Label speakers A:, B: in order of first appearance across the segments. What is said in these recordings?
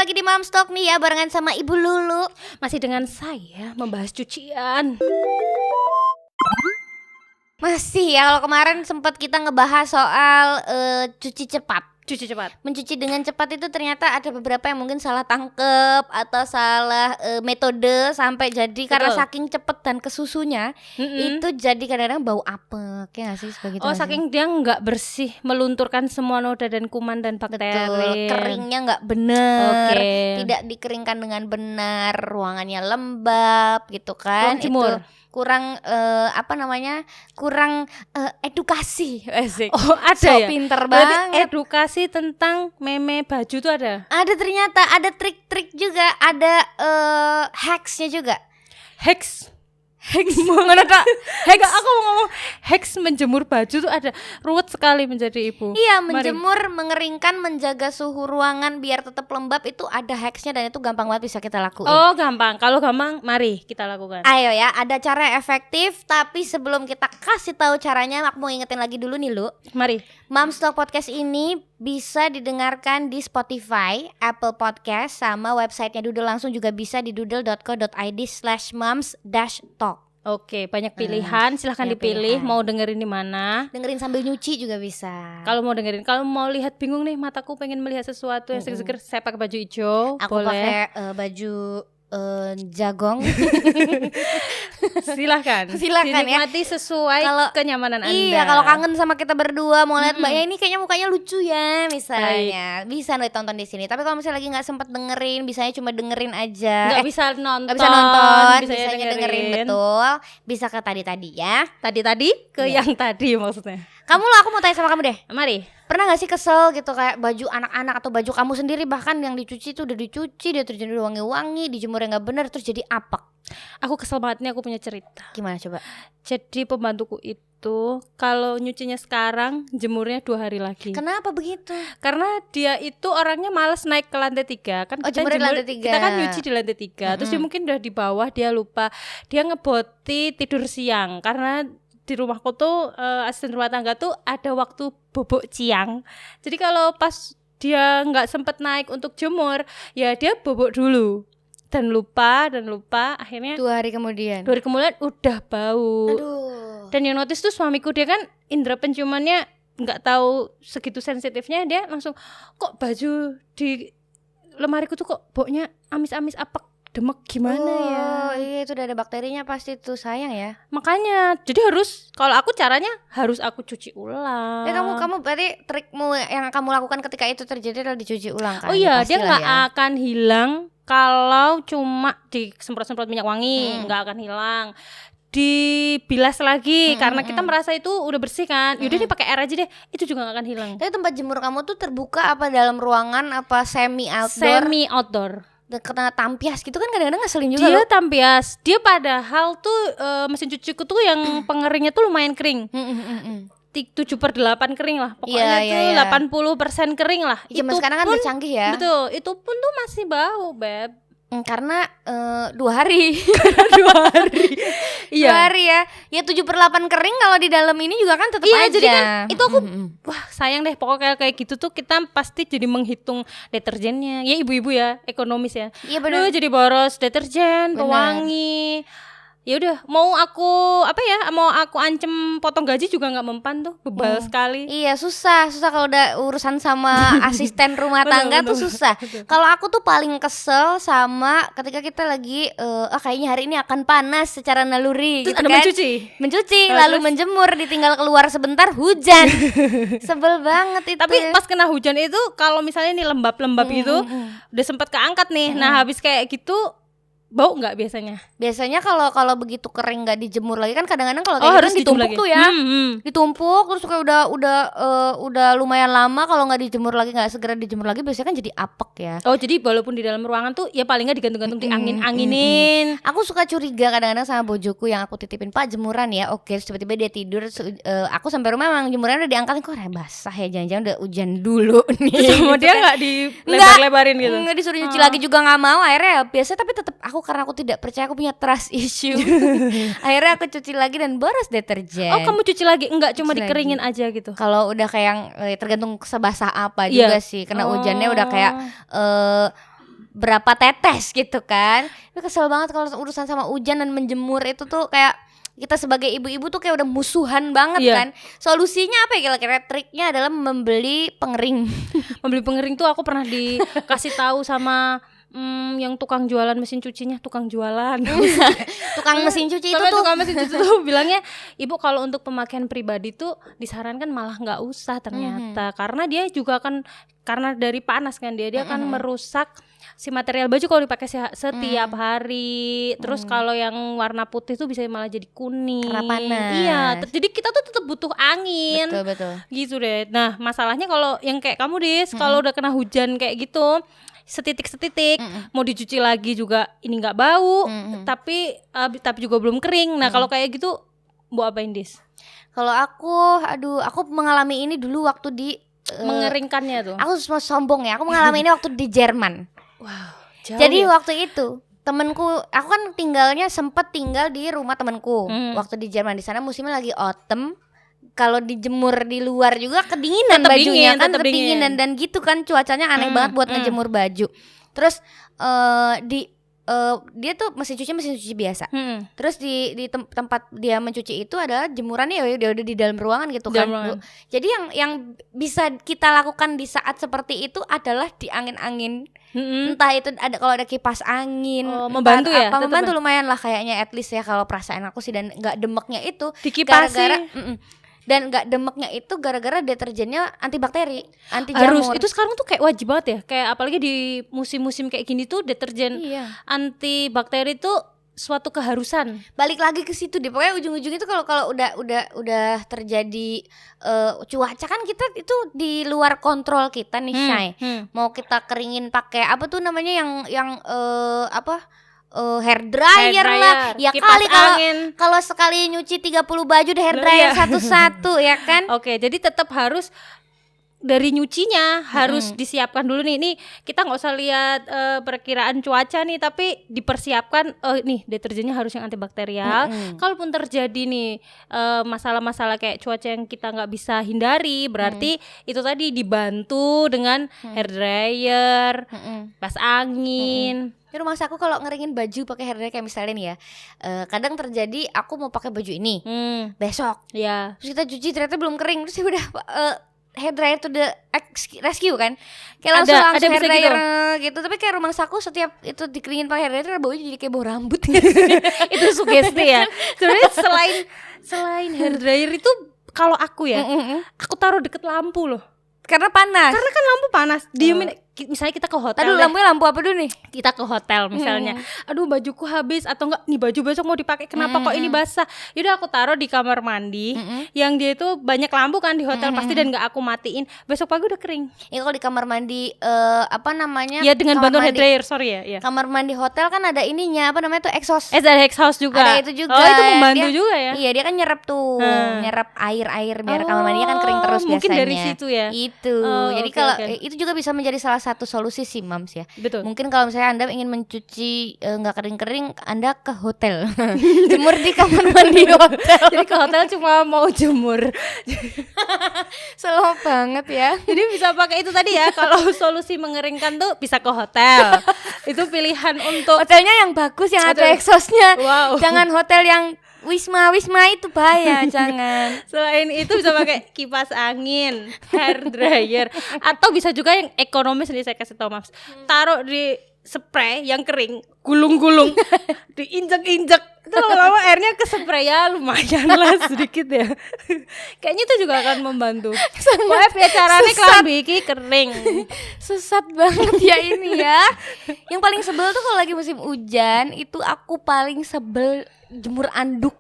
A: lagi di Moms Talk nih ya, barengan sama Ibu Lulu.
B: Masih dengan saya membahas cucian.
A: Masih ya, kalau kemarin sempat kita ngebahas soal cuci cepat.
B: Cuci cepat.
A: Mencuci dengan cepat itu ternyata ada beberapa yang mungkin salah tangkep atau salah metode sampai jadi karena saking cepet dan kesusunya itu jadi kadang-kadang bau apek ya nggak sih seperti itu.
B: Saking dia nggak bersih, melunturkan semua noda dan kuman dan bakteri.
A: Betul, keringnya nggak benar, tidak dikeringkan dengan benar, ruangannya lembab gitu kan.
B: Jemur.
A: Kurang kurang edukasi.
B: Oh ada
A: so,
B: ya?
A: Pinter
B: berarti
A: banget.
B: edukasi tentang meme baju tuh ada?
A: Ada ternyata, ada trik-trik juga, ada hacksnya juga.
B: Hacks mana tak? Hacks aku mau ngomong hacks menjemur baju tuh ada, ruwet sekali menjadi ibu.
A: Iya, menjemur, mengeringkan, menjaga suhu ruangan biar tetap lembab itu ada hacksnya dan itu gampang banget bisa kita lakuin.
B: Oh gampang, kalau gampang mari kita lakukan.
A: Ayo ya, ada cara yang efektif. Tapi sebelum kita kasih tahu caranya, aku mau ingetin lagi dulu nih Lu.
B: Mari.
A: Moms Talk Podcast ini bisa didengarkan di Spotify, Apple Podcast, sama websitenya Doodle. Langsung juga bisa di doodle.co.id/moms-talk.
B: Oke, banyak pilihan, silahkan dipilih pilihan. Mau dengerin di mana.
A: Dengerin sambil nyuci juga bisa.
B: Kalau mau dengerin, kalau mau lihat bingung nih, mataku pengen melihat sesuatu yang seger-seger, saya pakai baju hijau.
A: Aku pakai baju jagong.
B: Silahkan dinikmati ya. Sesuai kalau kenyamanan Anda.
A: Iya, kalau kangen sama kita berdua mau lihat Mbak ya ini kayaknya mukanya lucu ya misalnya. Baik. Bisa ditonton di sini. Tapi kalau misalnya lagi nggak sempat dengerin, bisanya cuma dengerin aja.
B: Nggak bisa nonton.
A: Bisanya dengerin betul. Bisa ke tadi ya.
B: Tadi ke yang tadi maksudnya.
A: Kamu lah, aku mau tanya sama kamu deh.
B: Mari.
A: Pernah gak sih kesel gitu kayak baju anak-anak atau baju kamu sendiri bahkan yang dicuci itu udah dicuci, dia terus jadi wangi-wangi, dijemurnya gak benar terus jadi apek.
B: Aku kesel banget nih, aku punya cerita.
A: Gimana coba?
B: Jadi pembantuku itu kalau nyucinya sekarang jemurnya 2 hari lagi.
A: Kenapa begitu?
B: Karena dia itu orangnya malas naik ke lantai 3 kan.
A: Jemur di lantai 3.
B: Kita kan nyuci di lantai 3. Terus dia mungkin udah di bawah, dia lupa. Dia ngeboti tidur siang karena di rumahku tuh asisten rumah tangga tuh ada waktu bobok siang. Jadi kalau pas dia nggak sempet naik untuk jemur, ya dia bobok dulu dan lupa akhirnya
A: 2 hari kemudian
B: udah bau.
A: Aduh.
B: Dan yang notice tuh suamiku, dia kan indera penciumannya nggak tahu segitu sensitifnya, dia langsung kok baju di lemariku tuh kok baunya amis-amis apek demek gimana ya.
A: Iya itu udah ada bakterinya pasti tuh, sayang ya.
B: Makanya jadi kalau aku caranya harus aku cuci ulang.
A: Kamu berarti trikmu yang kamu lakukan ketika itu terjadi adalah dicuci ulang kan?
B: Oh iya, dia nggak akan hilang kalau cuma disemprot-semprot minyak wangi, nggak akan hilang. Dibilas lagi karena kita merasa itu udah bersih kan. Yaudah nih pakai air aja deh, itu juga gak akan hilang.
A: Tapi tempat jemur kamu tuh terbuka apa dalam ruangan apa semi outdoor? Kena tampias gitu kan kadang-kadang ngeselin juga.
B: Dia tampias. Dia padahal tuh mesin cuciku tuh yang pengeringnya tuh lumayan kering. 7/8 kering lah. Pokoknya tuh 80% kering lah.
A: Zaman sekarang kan udah canggih ya.
B: Betul, itu pun tuh masih bau, Beb.
A: Karena 2 hari.
B: 2 hari.
A: Iya. 2 hari ya. Ya 7/8 kering kalau di dalam ini juga kan tetap aja.
B: Jadi kan itu aku wah sayang deh, pokoknya kayak gitu tuh kita pasti jadi menghitung deterjennya. Ya ibu-ibu ya, ekonomis ya.
A: Iya benar.
B: Jadi boros deterjen, pewangi. Ya udah, mau aku ancem potong gaji juga nggak mempan tuh, bebal sekali.
A: Iya susah kalau udah urusan sama asisten rumah tangga tuh susah. Kalau aku tuh paling kesel sama ketika kita lagi kayaknya hari ini akan panas secara naluri.
B: Terus
A: gitu
B: ada
A: kan? Mencuci lalu menjemur, ditinggal keluar sebentar hujan. Sebel banget itu.
B: Tapi pas kena hujan itu kalau misalnya nih lembab gitu, udah sempat keangkat nih. Nah habis kayak gitu bau nggak biasanya?
A: Biasanya kalau begitu kering nggak dijemur lagi kan kadang-kadang kalau kayak
B: harus
A: ditumpuk
B: lagi.
A: Tuh ya, ditumpuk terus kayak udah lumayan lama kalau nggak dijemur lagi, nggak segera dijemur lagi biasanya kan jadi apek ya.
B: Oh jadi walaupun di dalam ruangan tuh ya paling nggak digantung-gantung diangin-anginin.
A: Aku suka curiga kadang-kadang sama bojoku yang aku titipin, Pak jemuran ya, oke tiba-tiba dia tidur, aku sampai rumah memang jemurannya udah diangkat, kok basah ya, jangan-jangan udah hujan dulu nih.
B: Terus sama dia nggak dilebar-lebarin gitu?
A: Nggak disuruh nyuci lagi juga nggak mau, akhirnya biasa tapi tetap karena aku tidak percaya, aku punya trust issue. Akhirnya aku cuci lagi dan boros deterjen.
B: Oh kamu cuci lagi? Enggak, cuma dikeringin aja gitu?
A: Kalau udah kayak yang tergantung sebasah apa juga sih. Kena hujannya udah kayak berapa tetes gitu kan. Itu kesel banget kalau urusan sama hujan dan menjemur itu tuh kayak kita sebagai ibu-ibu tuh kayak udah musuhan banget kan. Solusinya apa ya kira-kira? Triknya adalah membeli pengering.
B: Membeli pengering tuh aku pernah dikasih tahu sama yang tukang jualan mesin cucinya, tukang jualan.
A: Tukang mesin cuci itu tuh.
B: Tukang mesin cuci tuh bilangnya, "Ibu kalau untuk pemakaian pribadi tuh disarankan malah nggak usah ternyata." Karena dia juga kan karena dari panas kan dia akan merusak si material baju kalau dipakai setiap hari. Terus kalau yang warna putih tuh bisa malah jadi kuning.
A: Karena panas.
B: Iya, jadi kita tuh tetap butuh angin.
A: Betul.
B: Gitu deh. Nah, masalahnya kalau yang kayak kamu Dis, kalau udah kena hujan kayak gitu, setitik-setitik mau dicuci lagi juga ini nggak bau, tapi juga belum kering. Nah, kalau kayak gitu mau apain Dis?
A: Kalau aku mengalami ini dulu waktu di
B: mengeringkannya tuh.
A: Aku semua sombong ya. Aku mengalami ini waktu di Jerman.
B: Wow. Jauh
A: Jadi
B: ya?
A: waktu itu temenku, aku kan sempet tinggal di rumah temenku waktu di Jerman. Di sana musimnya lagi autumn. Kalau dijemur di luar juga kedinginan
B: tetep
A: bajunya
B: dingin,
A: kan,
B: tetep
A: tetep dingin dan gitu kan cuacanya aneh banget buat ngejemur baju. Terus dia tuh mesin cuci biasa. Terus di tempat dia mencuci itu adalah jemurannya ya udah di dalam ruangan gitu kan. Jadi yang bisa kita lakukan di saat seperti itu adalah di angin-angin. Entah itu ada kalau ada kipas angin,
B: membantu ya.
A: Membantu lumayan lah kayaknya, at least ya kalau perasaan aku sih. Dan nggak demeknya itu
B: dikipasi.
A: Dan nggak demeknya itu gara-gara deterjennya antibakteri, anti jamur.
B: Harus itu sekarang tuh kayak wajib banget ya. Kayak apalagi di musim-musim kayak gini tuh deterjen antibakteri tuh suatu keharusan.
A: Balik lagi ke situ deh. Pokoknya ujung-ujung itu kalau udah terjadi cuaca kan kita itu di luar kontrol kita nih, Shay. Mau kita keringin pakai apa tuh namanya yang hair dryer lah. Ya
B: kipas
A: kali kalau
B: angin.
A: sekali nyuci 30 baju deh hair dryer satu-satu ya kan.
B: Oke, jadi tetap harus dari nyucinya harus disiapkan dulu nih. Nih kita nggak usah lihat perkiraan cuaca nih, tapi dipersiapkan nih deterjennya harus yang antibakterial. Kalaupun terjadi nih masalah-masalah kayak cuaca yang kita nggak bisa hindari, berarti itu tadi dibantu dengan hair dryer, kipas angin.
A: Di rumah aku kalau ngeringin baju pakai hair dryer kayak misalnya nih ya, kadang terjadi aku mau pakai baju ini besok, terus kita cuci ternyata belum kering, terus ya udah hair dryer to the rescue kan, kayak langsung hair dryer gitu. Tapi kayak rumah aku setiap itu dikeringin pakai hair dryer baunya jadi kayak bau rambut.
B: Itu sugesti ya. Sebenarnya selain hair dryer itu kalau aku ya, aku taruh deket lampu loh.
A: Karena panas.
B: Karena kan lampu panas. Misalnya kita ke hotel.
A: Aduh, lampunya lampu apa dulu nih?
B: Kita ke hotel misalnya. Aduh, bajuku habis atau enggak nih baju besok mau dipakai. Kenapa kok ini basah? Yaudah aku taruh di kamar mandi. Yang dia itu banyak lampu kan di hotel pasti, dan enggak aku matiin. Besok pagi udah kering.
A: Itu kalau di kamar mandi apa namanya?
B: Ya dengan bantuan hair dryer, sorry ya.
A: Kamar mandi hotel kan ada ininya, apa namanya tuh, exhaust.
B: Ada exhaust juga.
A: Ada itu juga.
B: Oh, itu membantu juga ya.
A: Iya, dia kan nyerap tuh. Nyerap air biar kamar mandinya kan kering terus
B: mungkin
A: biasanya.
B: Dari situ ya.
A: Itu. Jadi kalau itu juga bisa menjadi salah satu solusi sih, Mams ya.
B: Betul.
A: Mungkin kalau misalnya Anda ingin mencuci nggak kering-kering, Anda ke hotel. Jemur di kamar mandi hotel.
B: Jadi ke hotel cuma mau jemur.
A: Slow banget ya.
B: Jadi bisa pakai itu tadi ya. Kalau solusi mengeringkan tuh bisa ke hotel. Itu pilihan untuk
A: hotelnya yang bagus, yang ada exhaustnya.
B: Wow.
A: Jangan hotel yang Wisma itu bahaya. Jangan.
B: Selain itu bisa pakai kipas angin, hair dryer, atau bisa juga yang ekonomis nih, saya kasih tau Mas. Taruh di spray yang kering, gulung-gulung, diinjek-injek. Itu lama-lama airnya ke spray ya, lumayan lah sedikit ya. Kayaknya itu juga akan membantu. Pokoknya biar caranya kelambi iki kering.
A: Sesat banget ya ini ya. Yang paling sebel tuh kalau lagi musim hujan, itu aku paling sebel jemur anduk.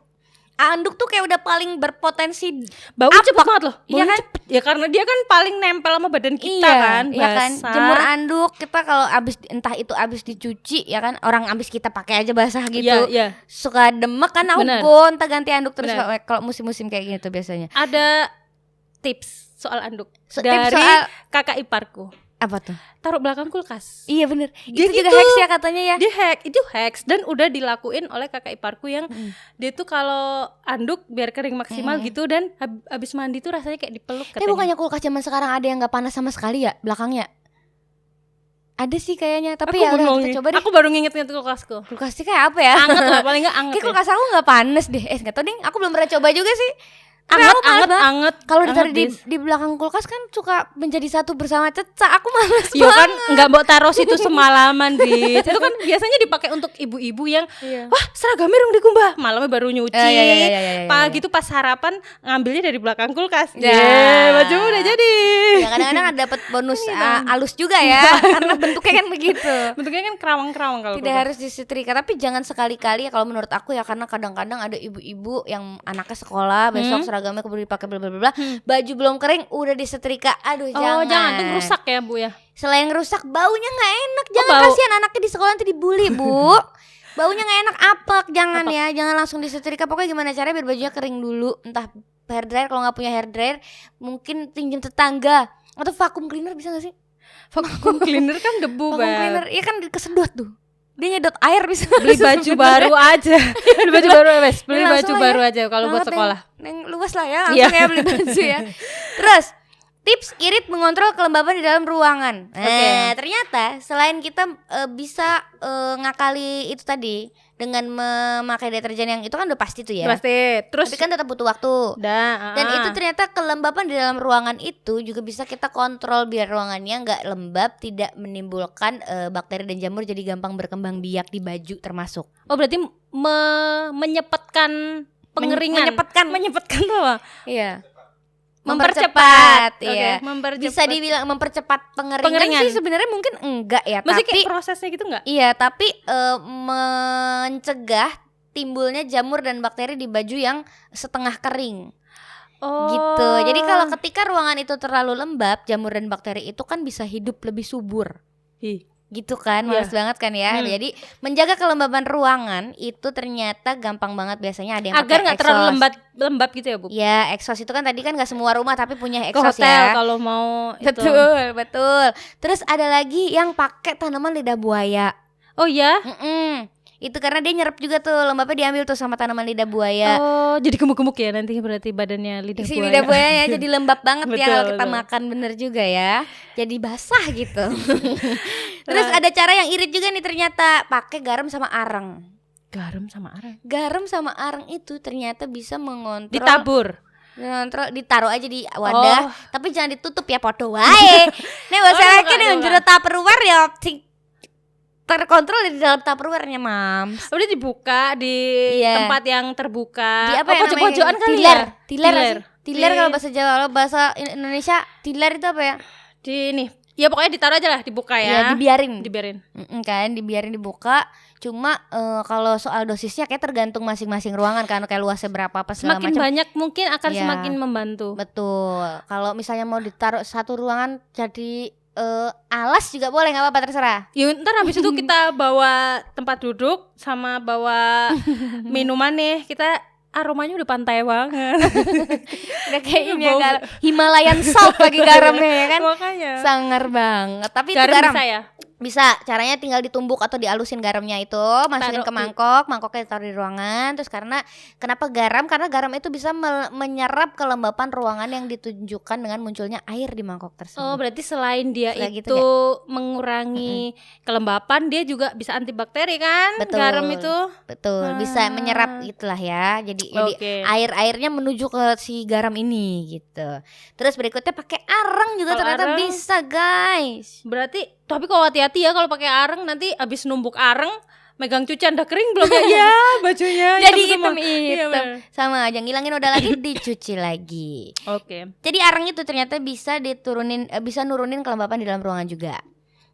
A: Anduk tuh kayak udah paling berpotensi
B: bau cepet banget loh.
A: Iya kan?
B: Ya karena dia kan paling nempel sama badan kita kan.
A: Iya kan. Jemur anduk kita kalau entah itu abis dicuci ya kan, orang abis kita pakai aja basah gitu.
B: Iya.
A: Suka demek kan, aku gonta ganti anduk terus kalau musim-musim kayak gitu biasanya.
B: Ada tips soal anduk dari kakak iparku.
A: Apa tuh?
B: Taruh belakang kulkas.
A: Iya bener. Itu juga hacks ya katanya ya.
B: Itu hacks dan udah dilakuin oleh kakak iparku yang dia tuh kalau anduk biar kering maksimal gitu, dan habis mandi tuh rasanya kayak dipeluk katanya.
A: Tapi bukannya kulkas zaman sekarang ada yang nggak panas sama sekali ya belakangnya? Ada sih kayaknya, tapi
B: Aku
A: ya udah
B: bengong
A: kita
B: nih.
A: coba deh.
B: Aku baru nginget-nginget kulkasku.
A: Kulkas sih kayak apa ya?
B: Anget lah, paling enggak anget.
A: Kayak
B: Ya.
A: kulkas aku nggak panas deh. Nggak tahu deh. Aku belum pernah coba juga sih.
B: Anget.
A: Kalau ditaruh di belakang kulkas kan suka menjadi satu bersama cecak. Aku males
B: Iya kan
A: banget.
B: nggak mau taruh situ semalaman Dit. Itu kan biasanya dipakai untuk ibu-ibu yang wah seragamnya dong dikumbah, malamnya baru nyuci.
A: Iya.
B: Pagi tuh pas sarapan ngambilnya dari belakang kulkas.
A: Ya.
B: Baju udah jadi.
A: Ya kadang-kadang ada dapat bonus alus juga ya karena bentuknya kan begitu.
B: Bentuknya kan kerawang-kerawang kalau
A: Tidak harus disetrika, tapi jangan sekali-kali ya kalau menurut aku ya, karena kadang-kadang ada ibu-ibu yang anaknya sekolah besok seragamnya keburu dipakai bla bla bla, baju belum kering udah disetrika. Aduh,
B: jangan tuh rusak ya Bu ya.
A: Selain rusak, baunya nggak enak. Jangan
B: bau.
A: kasihan anaknya di sekolah nanti dibully, Bu. Baunya nggak enak, apek. Jangan ya, jangan langsung disetrika. Pokoknya gimana caranya biar bajunya kering dulu. Entah hair dryer, kalau nggak punya hair dryer mungkin pinjam tetangga atau vacuum cleaner, bisa nggak sih?
B: Vacuum cleaner kan debu,
A: Vacuum cleaner, iya kan kesedot tuh. Dia nyedot air bisa.
B: Beli baju baru aja. Beli baju baru wes. Beli baju baru aja kalau buat sekolah.
A: Yang luas lah ya, langsung ya beli baju ya. Terus tips irit mengontrol kelembapan di dalam ruangan. Nah, ternyata selain kita bisa ngakali itu tadi dengan memakai deterjen yang itu kan udah pasti tuh ya.
B: Pasti. Terus
A: tapi kan tetap butuh waktu. Dan itu ternyata kelembapan di dalam ruangan itu juga bisa kita kontrol biar ruangannya nggak lembab, tidak menimbulkan bakteri dan jamur jadi gampang berkembang biak di baju termasuk.
B: Oh berarti menyepetkan pengeringan. Menyepetkan tuh apa?
A: Iya.
B: Mempercepat,
A: iya. Bisa dibilang mempercepat pengeringan. Sih sebenarnya mungkin enggak ya.
B: Maksudnya
A: tapi
B: kayak prosesnya gitu enggak?
A: Iya, tapi mencegah timbulnya jamur dan bakteri di baju yang setengah kering. Gitu. Jadi kalau ketika ruangan itu terlalu lembab, jamur dan bakteri itu kan bisa hidup lebih subur. Gitu kan, males banget kan ya. Jadi menjaga kelembaban ruangan itu ternyata gampang banget. Biasanya ada yang
B: agar nggak terlalu lembab gitu ya Bu?
A: Ya, exhaust itu kan tadi kan nggak semua rumah tapi punya
B: ke
A: exhaust
B: hotel
A: ya.
B: kalau mau
A: Betul. Terus ada lagi yang pakai tanaman lidah buaya.
B: Oh ya?
A: Itu karena dia nyerap juga tuh, lembabnya diambil tuh sama tanaman lidah buaya.
B: Oh, jadi gemuk-gemuk ya nanti berarti badannya lidah buaya.
A: Lidah buayanya jadi lembab banget
B: betul,
A: ya kalau kita makan, bener juga ya. Jadi basah gitu. Terus ada cara yang irit juga nih ternyata, pakai garam sama areng.
B: Garam sama areng.
A: Garam sama areng itu ternyata bisa mengontrol.
B: Ditabur.
A: Ditaruh aja di wadah, tapi jangan ditutup ya, podo wae. Nek masalahnya ning jero tupperware ya terkontrol di dalam tupperware-nya, Mams.
B: Udah dibuka di tempat yang terbuka.
A: Di apa ya
B: pojok-pojokan kali
A: tiler.
B: Ya?
A: Tiler kalau bahasa Jawa, kalau bahasa Indonesia tiler itu apa ya?
B: Di ini. Ya pokoknya ditaruh aja lah, dibuka ya.
A: Ya dibiarin.
B: Kan
A: dibiarin dibuka. Cuma kalau soal dosisnya kayak tergantung masing-masing ruangan kan, kayak luasnya berapa apa segala
B: macam. Semakin banyak mungkin akan
A: ya,
B: semakin membantu.
A: Betul. Kalau misalnya mau ditaruh satu ruangan jadi alas juga boleh, nggak apa-apa, terserah.
B: Ya ntar habis itu kita bawa tempat duduk sama bawa minuman nih, kita aromanya udah pantai banget.
A: Udah kayak ini ya, Himalayan salt lagi garamnya ya kan.
B: Makanya
A: sangar banget. Tapi
B: garam
A: itu garam
B: bisa ya?
A: Bisa, caranya tinggal ditumbuk atau dialusin garamnya itu, masukin ke mangkoknya ditaruh di ruangan. Terus kenapa garam? Karena garam itu bisa menyerap kelembapan ruangan yang ditunjukkan dengan munculnya air di mangkok tersebut.
B: Oh, berarti selain dia itu
A: gitu
B: mengurangi kelembapan, dia juga bisa antibakteri kan?
A: Betul.
B: Garam itu.
A: Betul, bisa menyerap itulah ya. Jadi air-airnya menuju ke si garam ini gitu. Terus berikutnya pakai areng juga, ternyata bisa, guys.
B: Berarti tapi kalau hati-hati ya kalau pakai areng, nanti abis numbuk areng megang cucian udah kering belum ya bajunya
A: jadi hitam. Sama aja, ngilangin noda lagi dicuci lagi. Jadi areng itu ternyata bisa bisa nurunin kelembapan di dalam ruangan juga.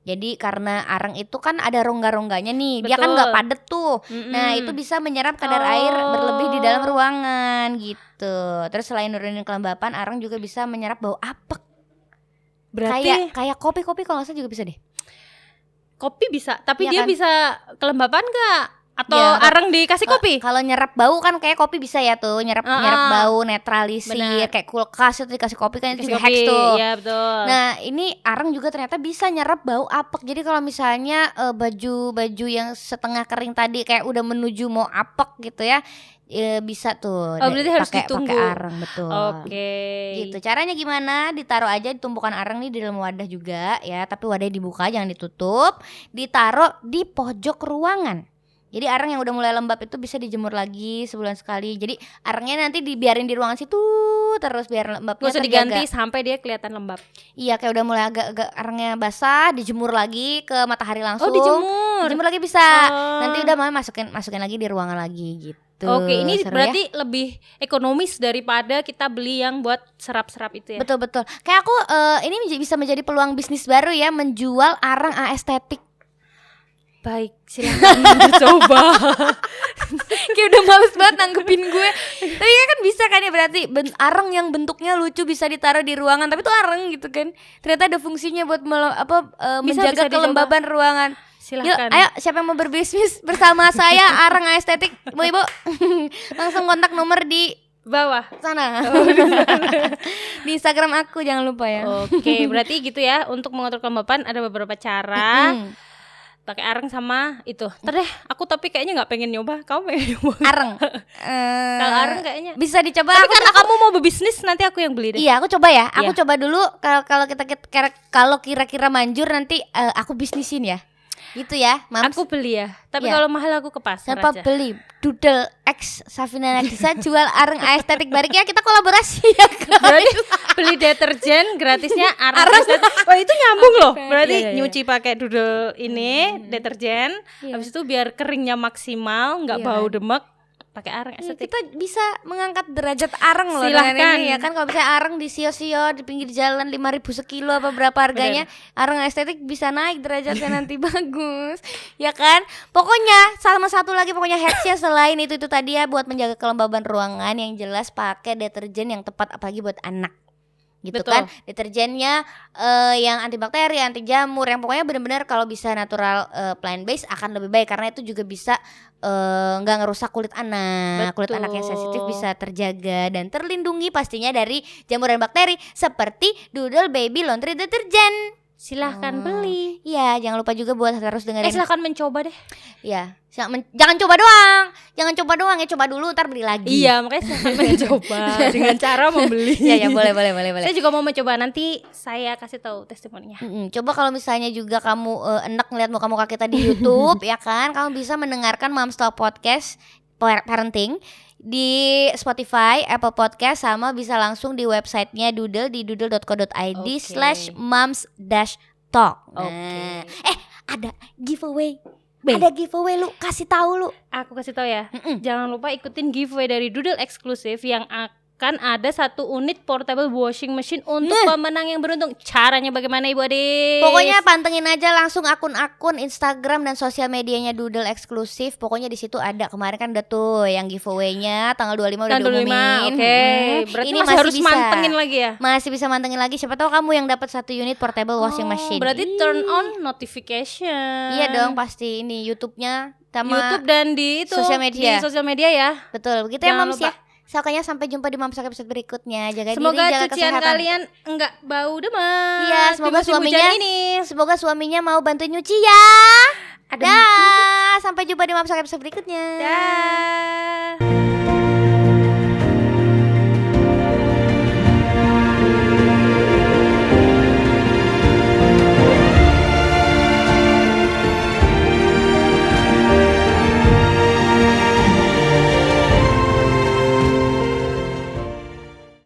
A: Jadi karena areng itu kan ada rongga-rongganya nih. Betul. Dia kan nggak padet tuh. Nah itu bisa menyerap kadar air berlebih di dalam ruangan gitu. Terus selain nurunin kelembapan, areng juga bisa menyerap bau apek. Berarti kayak kopi kalau nggak salah juga bisa deh.
B: Kopi bisa, tapi dia kan bisa kelembapan nggak? Atau areng dikasih kopi?
A: Kalau nyerap bau kan kayak kopi bisa ya tuh, nyerap bau, netralisir. Bener. Kayak kulkas itu dikasih kopi kan, itu juga hacks tuh.
B: Iya betul.
A: Nah ini areng juga ternyata bisa nyerap bau apek. Jadi kalau misalnya baju yang setengah kering tadi kayak udah menuju mau apek gitu ya, bisa tuh.
B: Berarti harus
A: pakai
B: ditunggu.
A: areng, betul.
B: Oke.
A: Gitu. Caranya gimana? Ditaruh aja di tumpukan areng nih di dalam wadah juga ya, tapi wadahnya dibuka jangan ditutup. Ditaruh di pojok ruangan. Jadi areng yang udah mulai lembab itu bisa dijemur lagi sebulan sekali. Jadi arengnya nanti dibiarin di ruangan situ terus biar lembabnya
B: Gak usah
A: terjaga.
B: diganti sampai dia kelihatan lembab.
A: Iya, kayak udah mulai agak arengnya basah, dijemur lagi ke matahari langsung.
B: Oh, dijemur.
A: Dijemur lagi bisa.
B: Oh.
A: Nanti udah mama masukin lagi di ruangan lagi gitu.
B: Oke, ini
A: Seru
B: berarti lebih ekonomis daripada kita beli yang buat serap-serap itu ya.
A: Betul. Kayak aku ini bisa menjadi peluang bisnis baru ya, menjual arang estetik.
B: Baik, silakan dicoba.
A: Kayak udah males banget nanggepin gue. Tapi kan bisa kan ya, berarti arang yang bentuknya lucu bisa ditaruh di ruangan, tapi itu arang gitu kan. Ternyata ada fungsinya buat menjaga kelembaban ruangan.
B: Silakan.
A: Yuk, ayo siapa yang mau berbisnis bersama saya arang estetik, Bu Ibu? Langsung kontak nomor di
B: Bawah
A: sana. Di Instagram aku jangan lupa ya.
B: Oke, berarti gitu ya. Untuk mengatur kelembapan ada beberapa cara. Pakai areng sama itu. Ntar deh, aku tapi kayaknya nggak pengen nyoba. Kamu pengen nyoba?
A: Areng.
B: Kalau areng kayaknya
A: Bisa dicoba.
B: Tapi karena kamu mau berbisnis, nanti aku yang beli deh.
A: Iya, aku coba ya. Aku
B: Iya.
A: coba dulu kalau kira-kira manjur nanti aku bisnisin ya. Gitu ya, Mams.
B: Aku beli ya. Tapi
A: Iya.
B: kalau mahal aku ke pasar
A: Siapa
B: aja.
A: beli Doodle X Safina Nagisa jual areng estetik barik ya, kita kolaborasi ya.
B: Berarti beli deterjen gratisnya areng estetik. Oh, itu nyambung loh. Berarti
A: Iya.
B: nyuci pakai doodle ini deterjen.
A: Iya.
B: Habis itu biar keringnya maksimal, nggak
A: Iya.
B: bau demek. Pakai areng
A: Iya,
B: estetik.
A: kita bisa mengangkat derajat areng loh
B: Silahkan.
A: dengan ini ya kan. Kalau misalnya areng di sio-sio di pinggir jalan 5.000 sekilo apa berapa harganya, areng estetik bisa naik derajatnya nanti. Bagus ya kan. Pokoknya sama satu lagi, pokoknya hacksnya selain itu tadi ya, buat menjaga kelembaban ruangan, yang jelas pakai deterjen yang tepat apalagi buat anak gitu.
B: Betul.
A: Kan deterjennya yang antibakteri, anti jamur, yang pokoknya benar-benar kalau bisa natural, plant based akan lebih baik, karena itu juga bisa nggak ngerusak kulit anak. Kulit anak yang sensitif bisa terjaga dan terlindungi pastinya dari jamur dan bakteri, seperti Doodle Baby Laundry Deterjen.
B: Silahkan beli.
A: Iya, jangan lupa juga buat harus dengerin.
B: Silahkan mencoba deh.
A: Iya, jangan coba doang. Jangan coba doang ya, coba dulu ntar beli lagi.
B: Iya, makanya silahkan mencoba dengan cara membeli.
A: Iya, boleh.
B: Saya juga mau mencoba, nanti saya kasih tahu testimoninya.
A: Coba kalau misalnya juga kamu enak ngeliat muka-muka kita di YouTube ya kan, kamu bisa mendengarkan Moms Talk Podcast Parenting di Spotify, Apple Podcast, sama bisa langsung di websitenya Doodle di doodle.co.id/moms-talk. Nah, ada giveaway. Ada giveaway, lu kasih tahu lu.
B: Aku kasih tahu ya. Jangan lupa ikutin giveaway dari Doodle eksklusif yang akan ada 1 unit portable washing machine untuk pemenang yang beruntung. Caranya bagaimana, Ibu Adis?
A: Pokoknya pantengin aja langsung akun-akun Instagram dan sosial medianya Doodle eksklusif. Pokoknya di situ ada. Kemarin kan udah tuh yang giveaway-nya tanggal 25 udah
B: Tanggal 25,
A: diumumin.
B: oke. Berarti
A: Ini
B: masih harus mantengin lagi ya?
A: Masih bisa mantengin lagi. Siapa tahu kamu yang dapat 1 unit portable washing machine.
B: Berarti turn on notification.
A: Iya dong, pasti ini YouTube-nya sama
B: YouTube dan di itu
A: sosial media.
B: Di sosial media ya.
A: Betul, begitu ya
B: Jangan
A: Moms
B: lupa.
A: ya. Pokoknya sampai jumpa di Moms Talk episode berikutnya. Jaga
B: Semoga
A: diri, jaga
B: cucian
A: kesehatan.
B: kalian enggak bau demak.
A: Iya,
B: di
A: semoga
B: musim hujan
A: suaminya
B: ini.
A: Semoga suaminya mau bantu nyuci ya. Dah, sampai jumpa di Moms Talk episode berikutnya.
B: Dah.